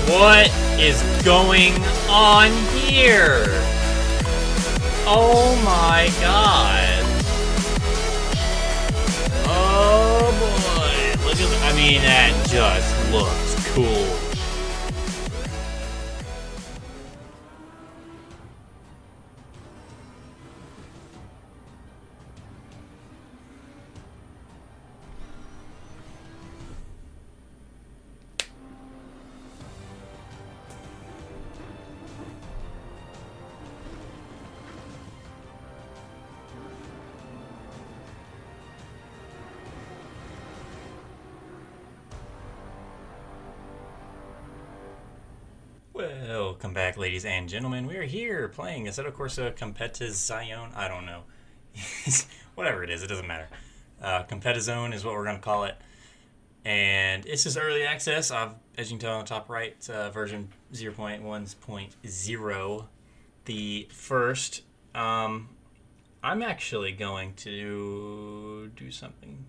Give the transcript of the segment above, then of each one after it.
What is going on here? Oh my god. Oh boy. Look at, I mean, that just looks cool. Welcome back, ladies and gentlemen. We are here playing Assetto Corsa Competizione. I don't know. Whatever it is, it doesn't matter. Competizione is what we're going to call it. And this is early access. As you can tell on the top right, it's version 0.1.0. The first. I'm actually going to do something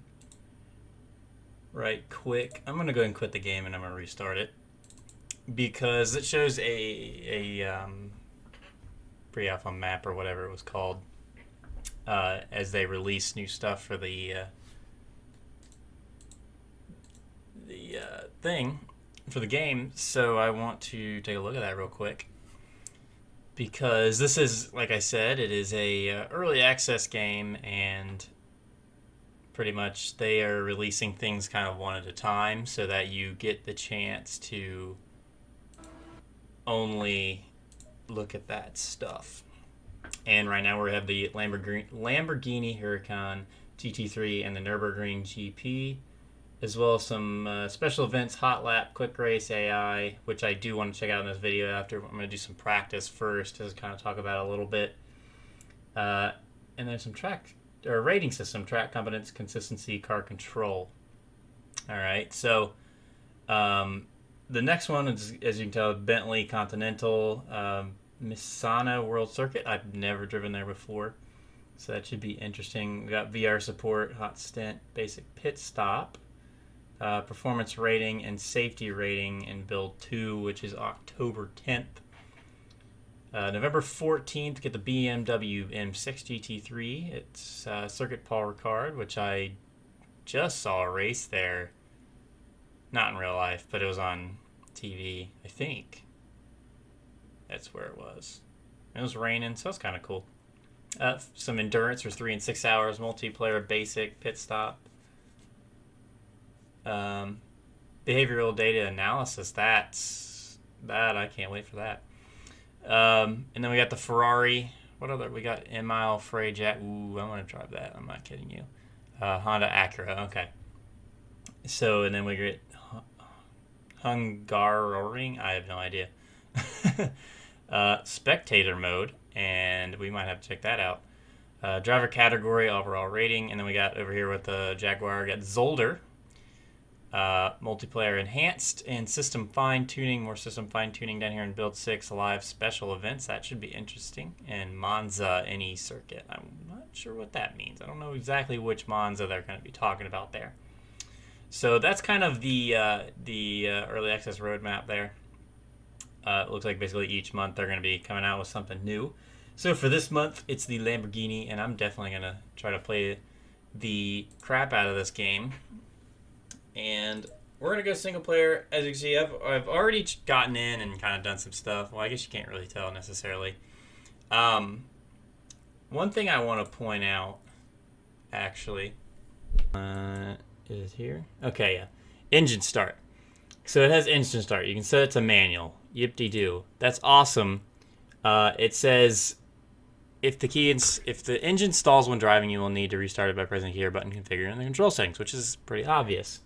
right quick. I'm going to go ahead and quit the game and I'm going to restart it. Because it shows a pre-alpha map or whatever it was called as they release new stuff for the thing for the game. So I want to take a look at that real quick because this is, like I said, it is a early access game, and pretty much they are releasing things kind of one at a time so that you get the chance to only look at that stuff. And right now we have the Lamborghini Huracan GT3 and the Nürburgring GP, as well as some special events, Hot Lap, Quick Race AI, which I do want to check out in this video after. I'm going to do some practice first to kind of talk about it a little bit. And then some rating system, track competence, consistency, car control. Alright, so the next one is, as you can tell, Bentley Continental Misano World Circuit. I've never driven there before, so that should be interesting. We got VR support, hot stint, basic pit stop, performance rating, and safety rating in build 2, which is October 10th. November 14th, get the BMW M6 GT3. It's Circuit Paul Ricard, which I just saw a race there. Not in real life, but it was on TV, I think. That's where it was. It was raining, so it's kind of cool. Some endurance for 3 and 6 hours, multiplayer, basic, pit stop. Behavioral data analysis, that I can't wait for that. And then we got the Ferrari. What other? We got M-Mile, Freyjack. Ooh, I want to drive that. I'm not kidding you. Honda Acura, okay. So, and then we get Hungaroring, I have no idea. Spectator mode, and we might have to check that out. Driver category, overall rating, and then we got over here with the Jaguar, we got Zolder. Multiplayer enhanced and system fine-tuning, more system fine-tuning down here in Build 6, live special events, that should be interesting. And Monza any circuit, I'm not sure what that means. I don't know exactly which Monza they're going to be talking about there. So that's kind of the early access roadmap there. It looks like basically each month they're going to be coming out with something new. So for this month, it's the Lamborghini, and I'm definitely going to try to play the crap out of this game. And we're going to go single player. As you can see, I've already gotten in and kind of done some stuff. Well, I guess you can't really tell necessarily. One thing I want to point out, actually, is it here? Okay, yeah. Engine start. So it has engine start. You can set it to manual. Yip-de-doo. That's awesome. It says if the engine stalls when driving, you will need to restart it by pressing the gear button configured in the control settings, which is pretty obvious.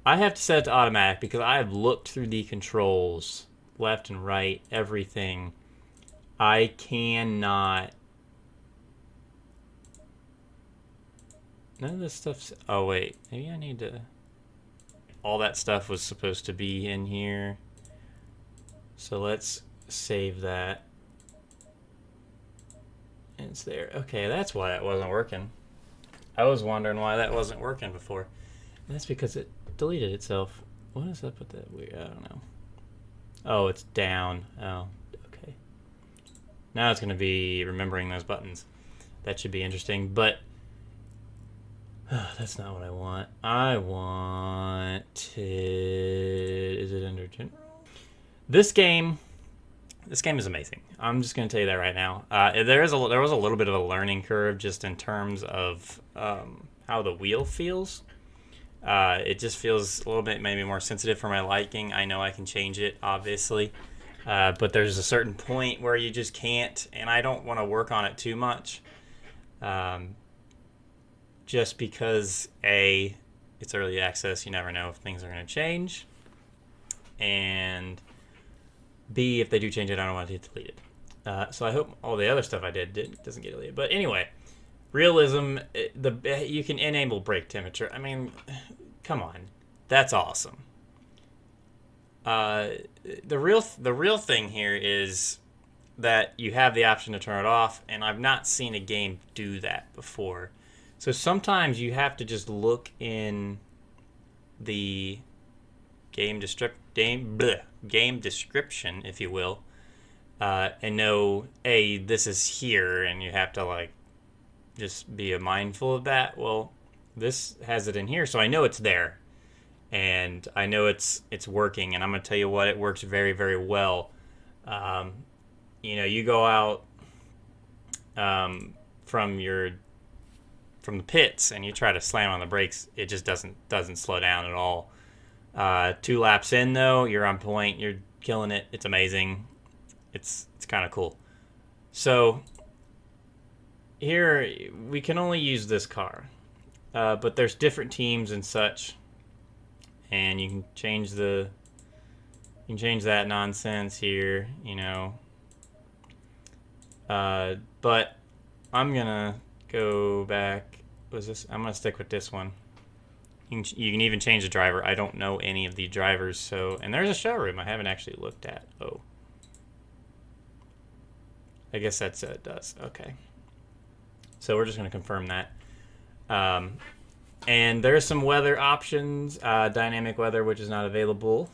I have to set it to automatic because I have looked through the controls, left and right, everything. I cannot. None of this stuff's. Oh wait, maybe I need to. All that stuff was supposed to be in here. So let's save that. And it's there. Okay, that's why it wasn't working. I was wondering why that wasn't working before. And that's because it deleted itself. What is up with that weird? I don't know. Oh, it's down. Oh, okay. Now it's going to be remembering those buttons. That should be interesting, but that's not what I want. I want it. Is it under general? This game is amazing. I'm just going to tell you that right now. There was a little bit of a learning curve just in terms of how the wheel feels. It just feels a little bit maybe more sensitive for my liking. I know I can change it, obviously. But there's a certain point where you just can't, and I don't want to work on it too much. Just because, A, it's early access, you never know if things are going to change. And B, if they do change it, I don't want it to get deleted. So I hope all the other stuff I did doesn't get deleted. But anyway, realism, you can enable brake temperature. I mean, come on. That's awesome. The real thing here is that you have the option to turn it off, and I've not seen a game do that before. So sometimes you have to just look in the game description, if you will, and know, A, this is here, and you have to like just be mindful of that. Well, this has it in here, so I know it's there, and I know it's working, and I'm gonna tell you what, it works very, very well. You go out from the pits and you try to slam on the brakes, it just doesn't slow down at all. 2 laps in though, you're on point, you're killing it. It's amazing. It's kind of cool. So here we can only use this car, but there's different teams and such, and you can change that nonsense here, but I'm gonna go back. I'm gonna stick with this one. You can even change the driver. I don't know any of the drivers, and there's a showroom I haven't actually looked at. Oh, I guess that's it does. Okay, so we're just gonna confirm that. And there's some weather options, dynamic weather, which is not available.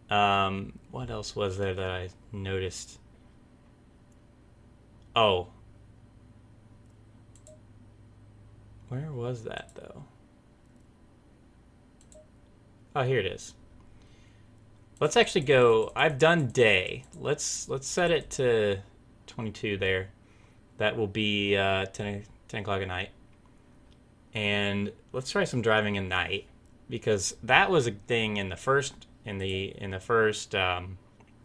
What else was there that I noticed? Oh, where was that though? Oh, here it is. Let's actually go. I've done day. Let's set it to 22 there. That will be 10 o'clock at night. And let's try some driving at night, because that was a thing in the first Assetto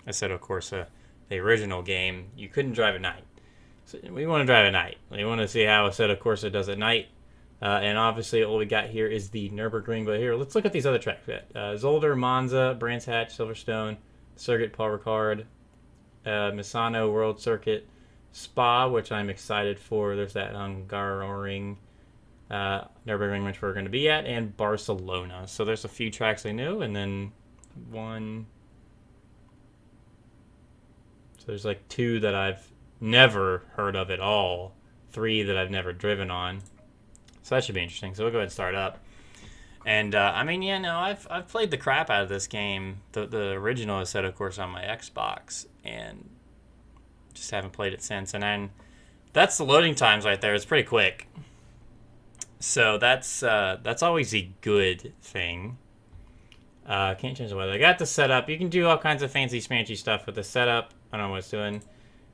Corsa, the original game. You couldn't drive at night. So we want to drive at night. We want to see how Assetto Corsa does at night. And obviously all we got here is the Nürburgring. But here, let's look at these other tracks. Zolder, Monza, Brands Hatch, Silverstone, Circuit, Paul Ricard, Misano World Circuit, Spa, which I'm excited for. There's that Hungaroring, Nürburgring, which we're going to be at, and Barcelona. So there's a few tracks I know, and then one. So there's like 2 that I've never heard of at all, 3 that I've never driven on. So that should be interesting. So we'll go ahead and start up. And I've played the crap out of this game, the original Assetto Corsa on my Xbox, and just haven't played it since. And then that's the loading times right there. It's pretty quick. So that's always a good thing. Can't change the weather. I got the setup. You can do all kinds of fancy smanchy stuff with the setup. I don't know what it's doing.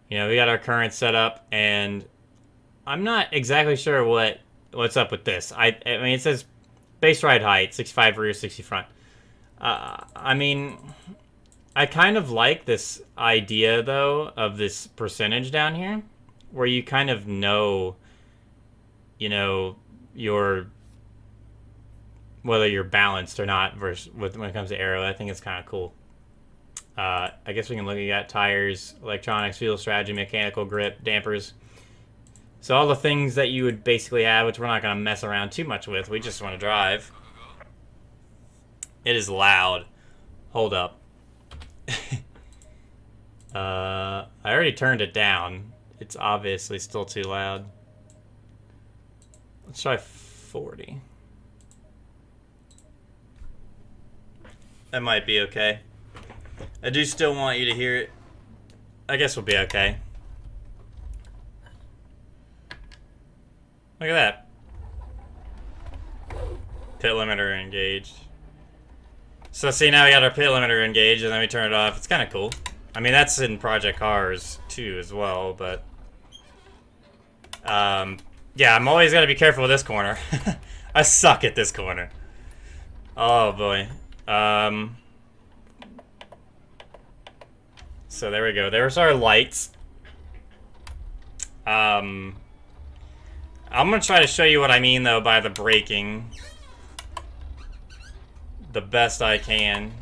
We got our current setup, and I'm not exactly sure what's up with this. I mean, it says base ride height, 65 rear, 60 front. I mean, I kind of like this idea, though, of this percentage down here, where you kind of know, whether you're balanced or not when it comes to aero. I think it's kind of cool. I guess we can look at tires, electronics, fuel strategy, mechanical grip, dampers. So all the things that you would basically have, which we're not going to mess around too much with. We just want to drive. It is loud. Hold up. I already turned it down. It's obviously still too loud. Let's try 40. That might be okay. I do still want you to hear it. I guess we'll be okay. Look at that. Pit limiter engaged. So see, now we got our pit limiter engaged, and then we turn it off. It's kind of cool. I mean, that's in Project Cars too as well, but yeah, I'm always gotta be careful with this corner. I suck at this corner. Oh boy. So there we go. There's our lights. I'm gonna try to show you what I mean though by the braking the best I can,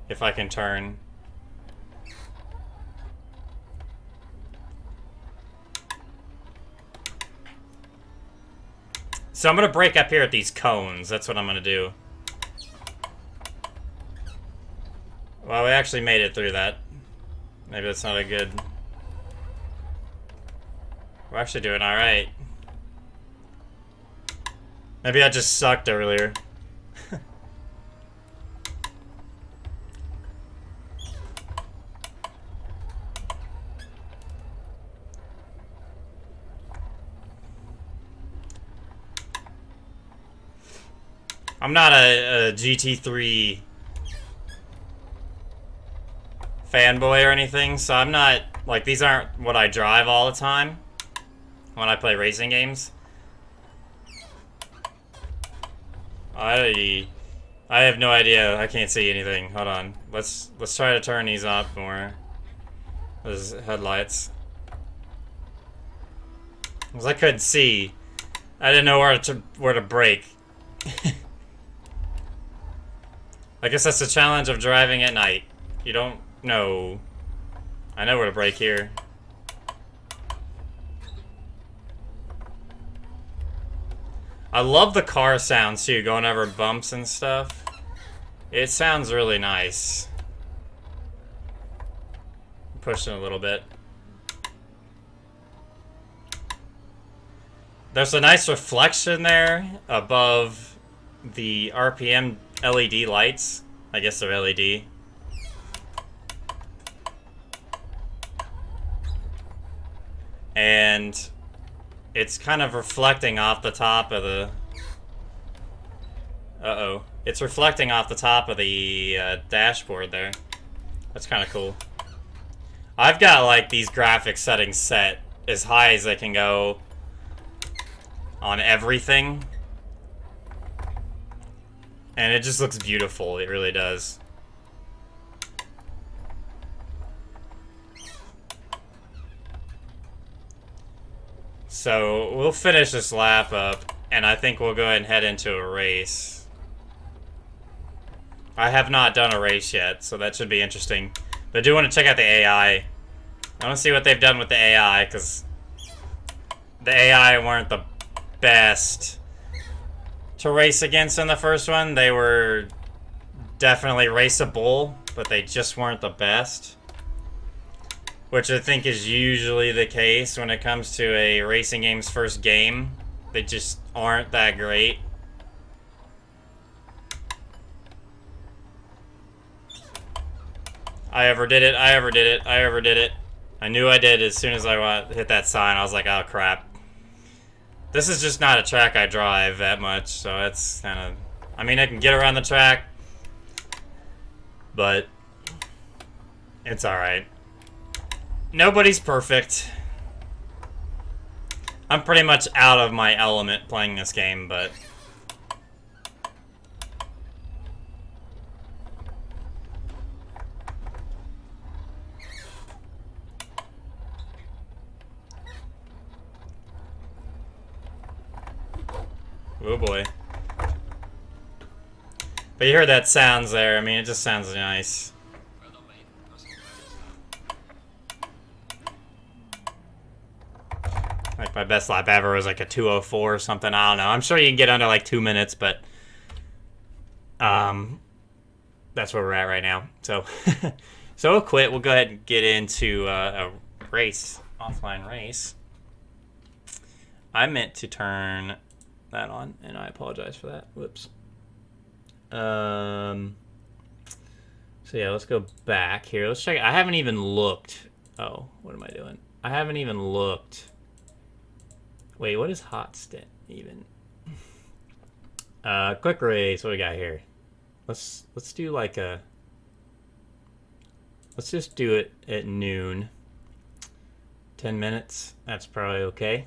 if I can turn. So I'm gonna brake up here at these cones. That's what I'm gonna do. Well, we actually made it through that. Maybe that's not a good... We're actually doing alright. Maybe I just sucked earlier. I'm not a GT3 fanboy or anything, so I'm not, like, these aren't what I drive all the time when I play racing games. I have no idea. I can't see anything. Hold on. Let's try to turn these up more. Those headlights. Because I couldn't see. I didn't know where to brake. I guess that's the challenge of driving at night. You don't know. I know where to brake here. I love the car sounds too, going over bumps and stuff. It sounds really nice. I'm pushing a little bit. There's a nice reflection there above the RPM LED lights. I guess they're LED. And it's kind of reflecting off the top of the... Uh-oh. It's reflecting off the top of the dashboard there. That's kind of cool. I've got, like, these graphics settings set as high as they can go on everything. And it just looks beautiful. It really does. So we'll finish this lap up, and I think we'll go ahead and head into a race. I have not done a race yet, so that should be interesting. But I do want to check out the AI. I want to see what they've done with the AI, because the AI weren't the best to race against in the first one. They were definitely raceable, but they just weren't the best. Which I think is usually the case when it comes to a racing game's first game. They just aren't that great. I overdid it, I overdid it, I overdid it. I knew I did as soon as I hit that sign. I was like, oh crap. This is just not a track I drive that much, so it's kind of... I mean, I can get around the track, but it's alright. Nobody's perfect. I'm pretty much out of my element playing this game, but... oh boy. But you heard that sounds there. I mean, it just sounds nice. Like, my best lap ever was like a 2:04 or something. I don't know. I'm sure you can get under like 2 minutes, but... that's where we're at right now. So, so we'll quit. We'll go ahead and get into a race. Offline race. I meant to turn that on, and I apologize for that. Whoops. So yeah, let's go back here. Let's check. I haven't even looked. Oh, what am I doing? I haven't even looked. Wait, what is hot stint even? Quick race. What do we got here? Let's do like a. Let's just do it at noon. 10 minutes. That's probably okay.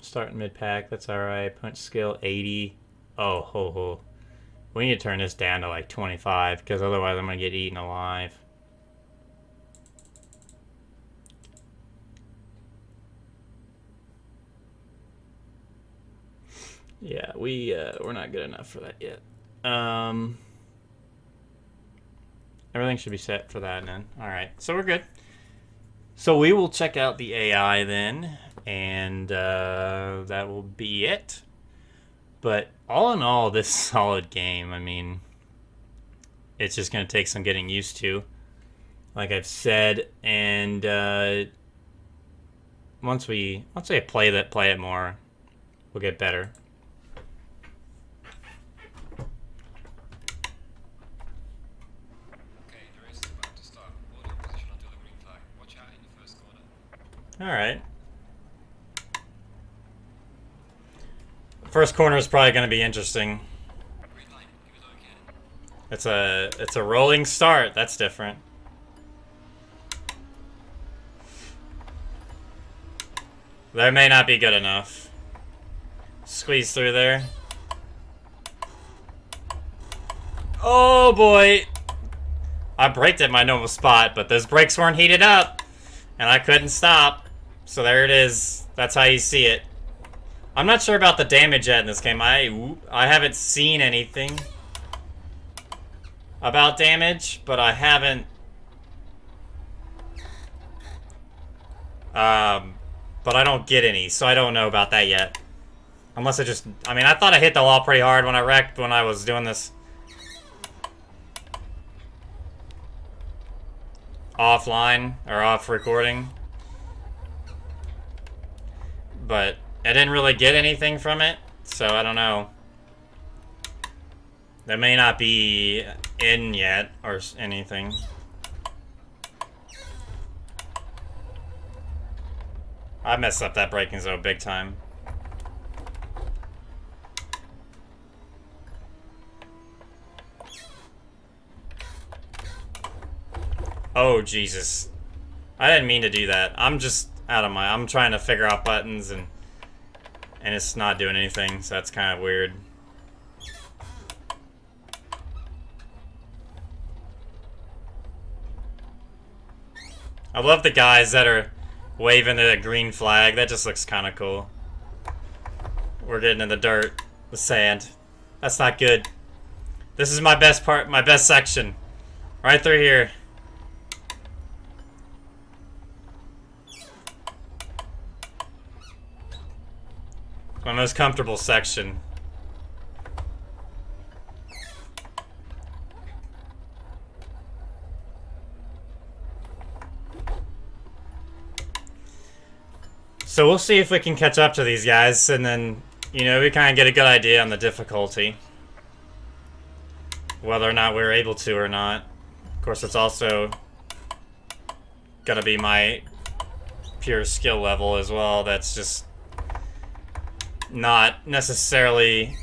Start mid pack. That's all right. Punch skill 80. Oh, ho ho. We need to turn this down to like 25 because otherwise I'm gonna get eaten alive. Yeah, we're not good enough for that yet. Everything should be set for that then. All right, so we're good. So we will check out the AI then, and that will be it. But all in all, this is a solid game. I mean, it's just going to take some getting used to, like I've said. And once I play it more, we'll get better. Okay, the race is about to start. Hold your position until the green flag. Watch out in the first corner. All right. First corner is probably going to be interesting. Green light. Give it all again. It's a rolling start. That's different. That may not be good enough. Squeeze through there. Oh boy! I braked at my normal spot, but those brakes weren't heated up, and I couldn't stop. So there it is. That's how you see it. I'm not sure about the damage yet in this game. I haven't seen anything about damage, but I haven't. But I don't get any, so I don't know about that yet. Unless I mean, I thought I hit the wall pretty hard when I wrecked when I was doing this offline or off recording. But I didn't really get anything from it, so I don't know. That may not be in yet or anything. I messed up that braking zone big time. Oh, Jesus. I didn't mean to do that. I'm just I'm trying to figure out buttons and it's not doing anything, so that's kind of weird. I love the guys that are waving the green flag. That just looks kind of cool. We're getting in the dirt, the sand. That's not good. This is my best part, my best section. Right through here. My most comfortable section. So we'll see if we can catch up to these guys, and then, you know, we kind of get a good idea on the difficulty. Whether or not we're able to or not. Of course, it's also gonna be my pure skill level as well. That's just not necessarily...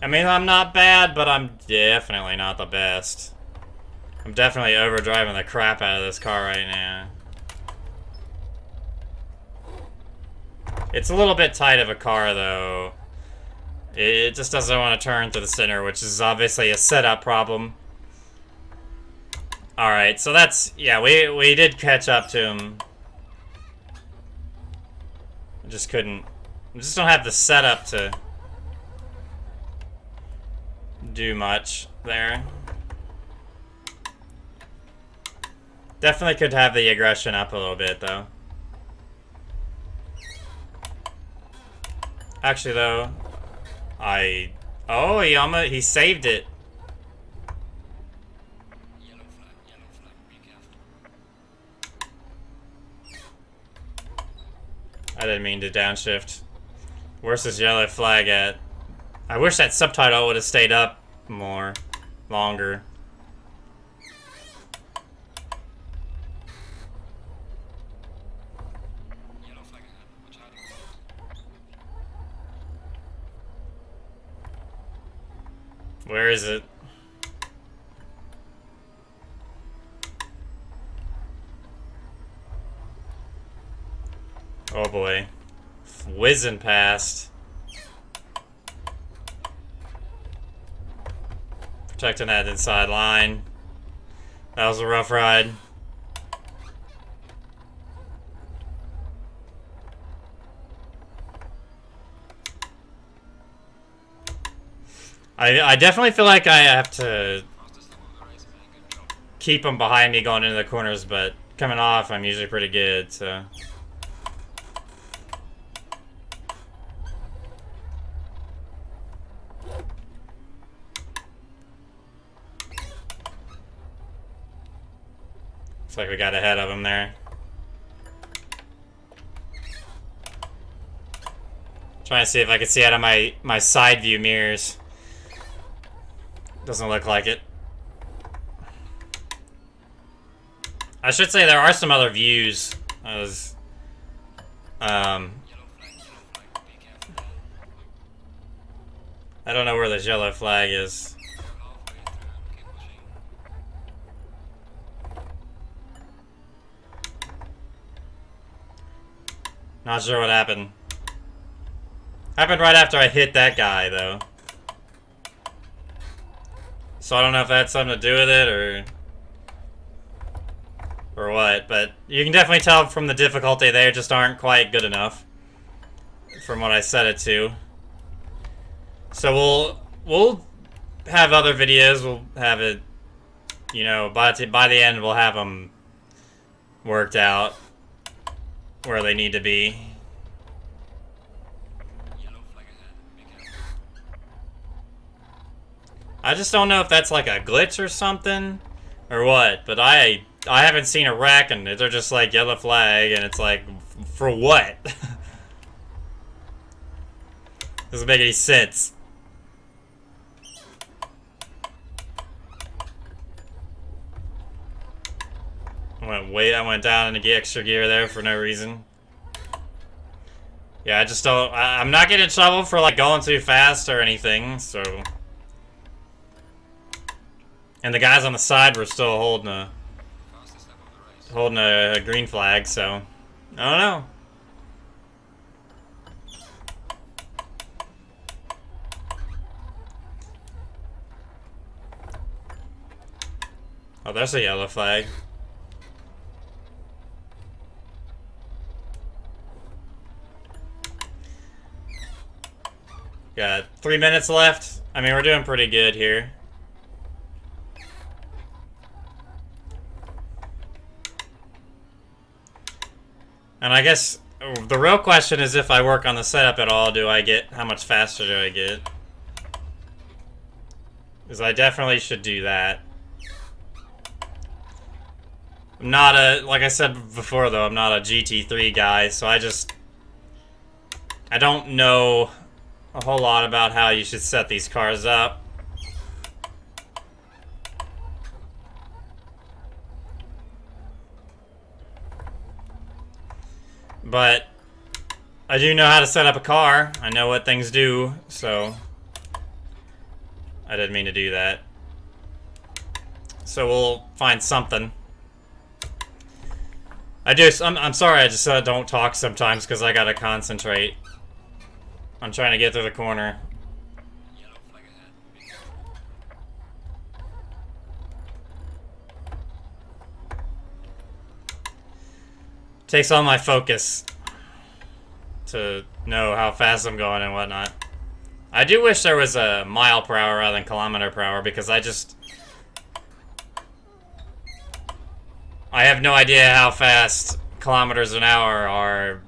I mean, I'm not bad, but I'm definitely not the best. I'm definitely overdriving the crap out of this car right now. It's a little bit tight of a car, though. It just doesn't want to turn to the center, which is obviously a setup problem. Alright, so that's... Yeah, we did catch up to him. I just couldn't... I just don't have the setup to do much there. Definitely could have the aggression up a little bit, though. Actually, though, oh, he saved it. Yellow flag, be careful. I didn't mean to downshift. Where's this yellow flag at? I wish that subtitle would have stayed up more. longer. Yellow flag ahead. Watch out in front. Where is it? Oh boy. Whizzing past. Protecting that inside line. That was a rough ride. I definitely feel like I have to Fastest lap of the race, man. Good job. keep them behind me going into the corners, but coming off, I'm usually pretty good, so. Looks like we got ahead of him there. Trying to see if I can see out of my side view mirrors. Doesn't look like it. I should say there are some other views. As, Yellow flag, be careful there. I don't know where this yellow flag is. You're halfway through, keep pushing. Not sure what happened. Happened right after I hit that guy, though. So I don't know if that had something to do with it, or what, but you can definitely tell from the difficulty they just aren't quite good enough from what I set it to. So we'll have other videos. We'll have it, you know, by the end we'll have them worked out where they need to be. Yellow flag ahead, be careful. I just don't know if that's like a glitch or something or what, but I haven't seen a wreck and they're just like yellow flag and it's like, for what? Doesn't make any sense. I went down into extra gear there for no reason. Yeah, I just don't, I'm not getting in trouble for like going too fast or anything, so. And the guys on the side were still holding Fastest lap of the race. a green flag, so I don't know. Oh, there's a yellow flag. Got 3 minutes left. I mean, we're doing pretty good here. And I guess the real question is if I work on the setup at all, how much faster do I get? Because I definitely should do that. I'm not like I said before though, I'm not a GT3 guy, so I don't know a whole lot about how you should set these cars up. But I do know how to set up a car. I know what things do, so I didn't mean to do that. So we'll find something. I'm sorry, I just don't talk sometimes because I gotta concentrate. I'm trying to get through the corner. Yellow flag ahead, be careful. Takes all my focus to know how fast I'm going and whatnot. I do wish there was a mile per hour rather than kilometer per hour because I have no idea how fast kilometers an hour are.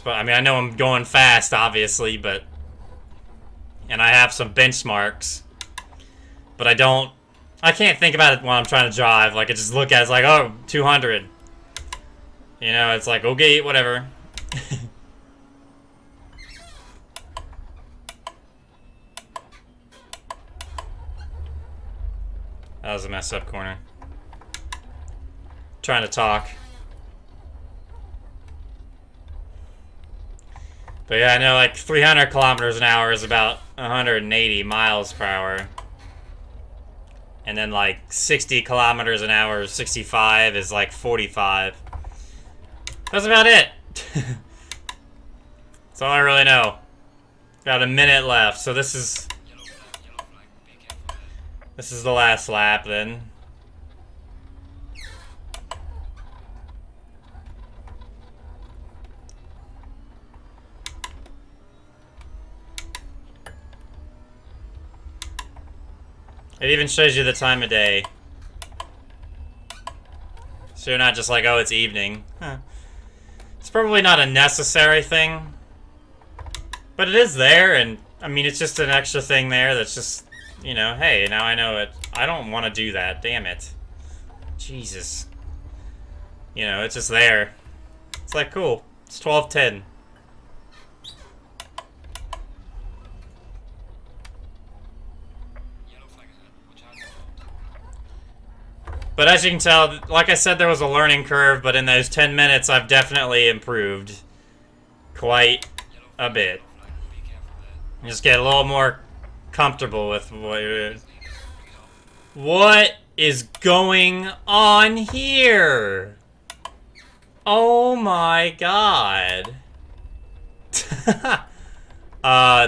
I mean, I know I'm going fast, obviously, and I have some benchmarks, but I can't think about it when I'm trying to drive. Like, I just look at it, it's like, oh, 200. You know, it's like, okay, whatever. That was a messed up corner. Trying to talk. But yeah, I know like 300 kilometers an hour is about 180 miles per hour. And then like 60 kilometers an hour, 65 is like 45. That's about it. That's all I really know. Got a minute left, so this is the last lap then. It even shows you the time of day. So you're not just like, oh, it's evening. Huh. It's probably not a necessary thing. But it is there, and, I mean, it's just an extra thing there that's just, you know, hey, now I know it. I don't want to do that, damn it. Jesus. You know, it's just there. It's like, cool. It's 12:10. But as you can tell, like I said, there was a learning curve, but in those 10 minutes, I've definitely improved quite a bit. Just get a little more comfortable with what is going on here. Oh my god.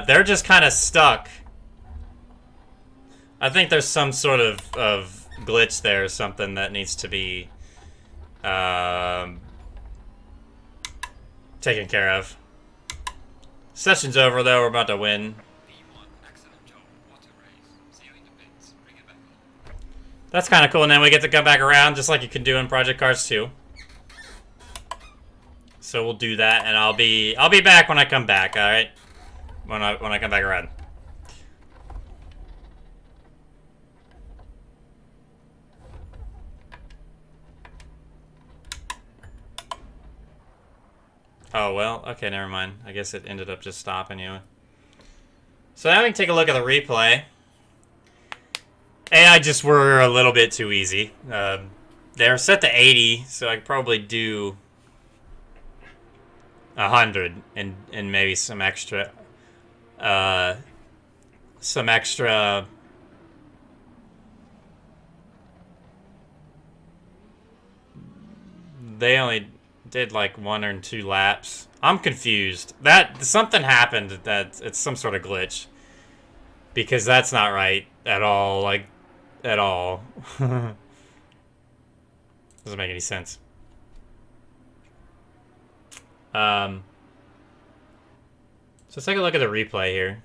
They're just kind of stuck. I think there's some sort of glitch there or something that needs to be taken care of. Session's over though, we're about to win. That's kind of cool, and then we get to come back around just like you can do in Project Cars 2. So we'll do that, and I'll be back when I come back, alright? When I come back around. Oh, well, okay, never mind. I guess it ended up just stopping you. So now we can take a look at the replay. AI just were a little bit too easy. They're set to 80, so I could probably do 100 and maybe some extra. They only did like 1 or 2 laps. I'm confused. That something happened. That it's some sort of glitch. Because that's not right at all. Like, at all. Doesn't make any sense. So let's take a look at the replay here.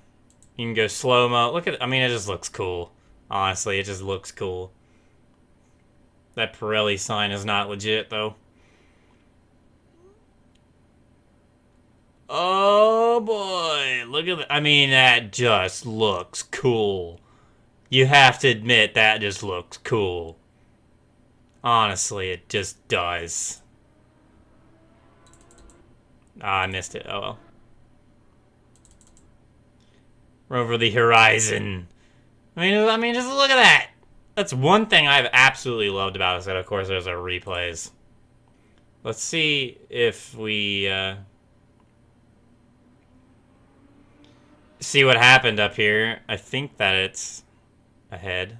You can go slow-mo. Look at, I mean, it just looks cool. Honestly, it just looks cool. That Pirelli sign is not legit, though. Oh, boy. Look at that. I mean, that just looks cool. You have to admit, that just looks cool. Honestly, it just does. Ah, I missed it. Oh, well. Over the horizon. I mean, just look at that. That's one thing I've absolutely loved about Assetto Corsa. There's our replays. Let's see if we see what happened up here. I think that it's ahead.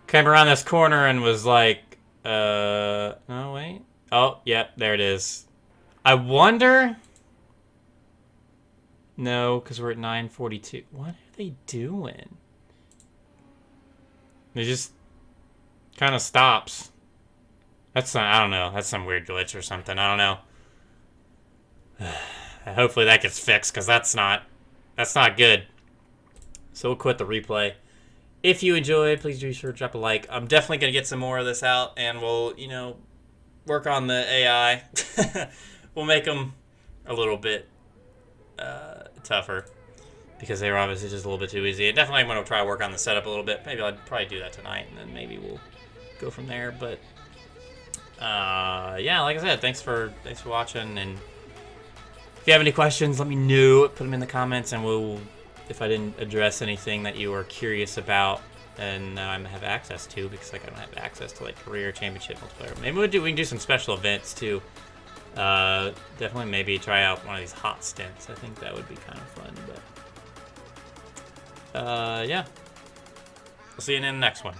Came around this corner and was like, no, wait. Oh, yep, there it is. I wonder... No, because we're at 9:42. What are they doing? It just kind of stops. That's not, I don't know. That's some weird glitch or something. I don't know. Hopefully that gets fixed, because that's not good. So we'll quit the replay. If you enjoyed, please be sure to drop a like. I'm definitely going to get some more of this out, and we'll, you know, work on the AI. We'll make them a little bit tougher, because they were obviously just a little bit too easy. And definitely I'm going to try to work on the setup a little bit. Maybe I'll probably do that tonight, and then maybe we'll go from there. But yeah, like I said, thanks for watching, and If you have any questions, let me know. Put them in the comments, and we'll, if I didn't address anything that you were curious about, and now I have access to, because like I don't have access to like career championship multiplayer. Maybe we can do some special events too. Definitely maybe try out one of these hot stints. I think that would be kind of fun. But yeah, we'll see you in the next one.